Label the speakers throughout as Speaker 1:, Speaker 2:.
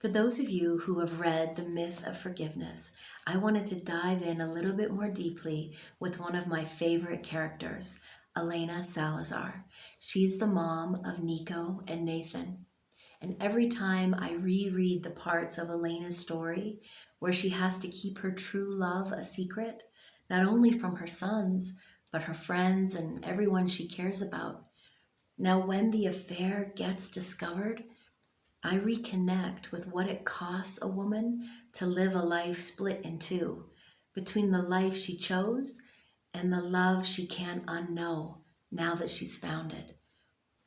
Speaker 1: For those of you who have read The Myth of Forgiveness, I wanted to dive in a little bit more deeply with one of my favorite characters, Elena Salazar. She's the mom of Nico and Nathan. And every time I reread the parts of Elena's story where she has to keep her true love a secret, not only from her sons, but her friends and everyone she cares about. Now, when the affair gets discovered, I reconnect with what it costs a woman to live a life split in two, between the life she chose and the love she can't unknow now that she's found it.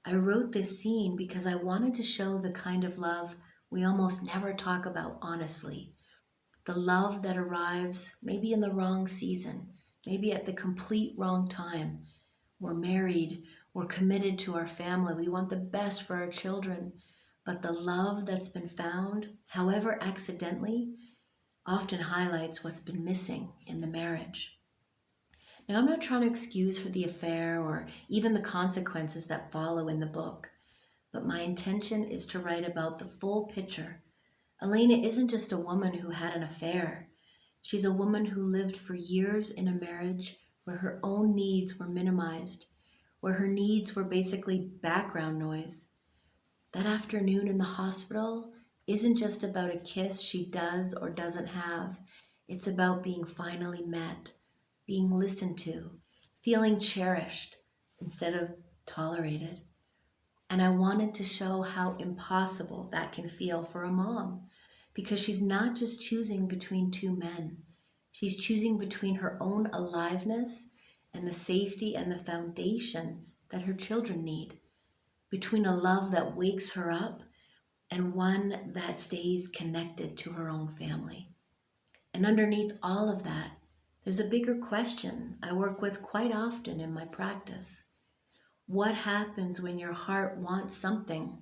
Speaker 1: I wrote this scene because I wanted to show the kind of love we almost never talk about honestly. The love that arrives maybe in the wrong season, maybe at the complete wrong time. We're married, we're committed to our family, we want the best for our children, but the love that's been found, however accidentally, often highlights what's been missing in the marriage. Now, I'm not trying to excuse her the affair or even the consequences that follow in the book, but my intention is to write about the full picture. Elena isn't just a woman who had an affair. She's a woman who lived for years in a marriage where her own needs were minimized, where her needs were basically background noise. That afternoon in the hospital isn't just about a kiss she does or doesn't have. It's about being finally met, being listened to, feeling cherished instead of tolerated. And I wanted to show how impossible that can feel for a mom, because she's not just choosing between two men. She's choosing between her own aliveness and the safety and the foundation that her children need, between a love that wakes her up and one that stays connected to her own family. And underneath all of that, there's a bigger question I work with quite often in my practice. What happens when your heart wants something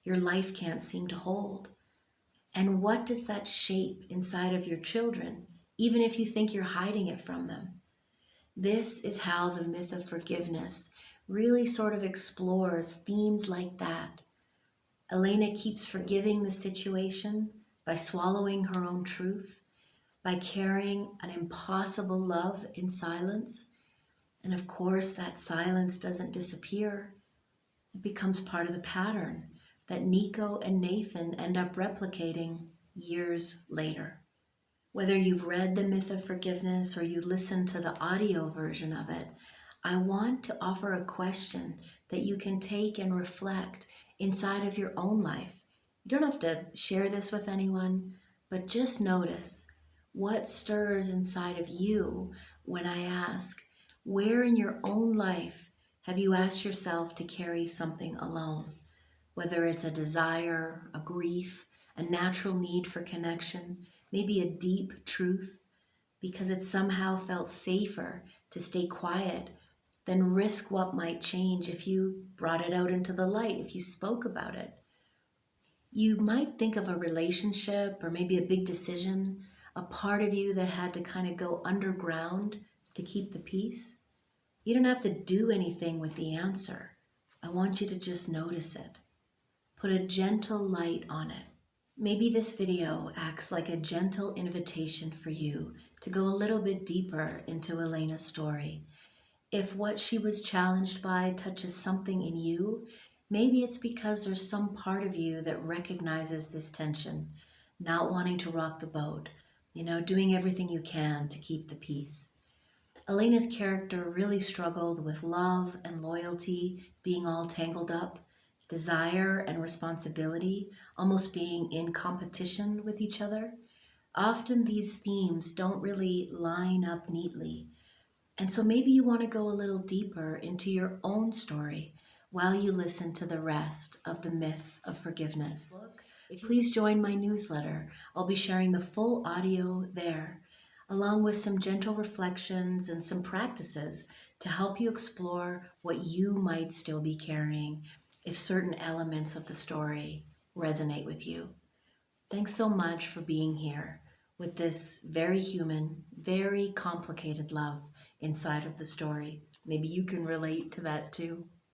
Speaker 1: your life can't seem to hold? And what does that shape inside of your children, even if you think you're hiding it from them? This is how the myth of forgiveness really sort of explores themes like that. Elena keeps forgiving the situation by swallowing her own truth, by carrying an impossible love in silence. And of course, that silence doesn't disappear. It becomes part of the pattern that Nico and Nathan end up replicating years later. Whether you've read The Myth of Forgiveness or you listen to the audio version of it, I want to offer a question that you can take and reflect inside of your own life. You don't have to share this with anyone, but just notice what stirs inside of you when I ask, where in your own life have you asked yourself to carry something alone? Whether it's a desire, a grief, a natural need for connection, maybe a deep truth, because it somehow felt safer to stay quiet than risk what might change if you brought it out into the light, if you spoke about it. You might think of a relationship or maybe a big decision, a part of you that had to kind of go underground to keep the peace. You don't have to do anything with the answer. I want you to just notice it. Put a gentle light on it. Maybe this video acts like a gentle invitation for you to go a little bit deeper into Elena's story. If what she was challenged by touches something in you, maybe it's because there's some part of you that recognizes this tension, not wanting to rock the boat, doing everything you can to keep the peace. Elena's character really struggled with love and loyalty being all tangled up, desire and responsibility almost being in competition with each other. Often these themes don't really line up neatly. And so maybe you want to go a little deeper into your own story while you listen to the rest of the myth of forgiveness. Please join my newsletter. I'll be sharing the full audio there, along with some gentle reflections and some practices to help you explore what you might still be carrying if certain elements of the story resonate with you. Thanks so much for being here with this very human, very complicated love inside of the story. Maybe you can relate to that too.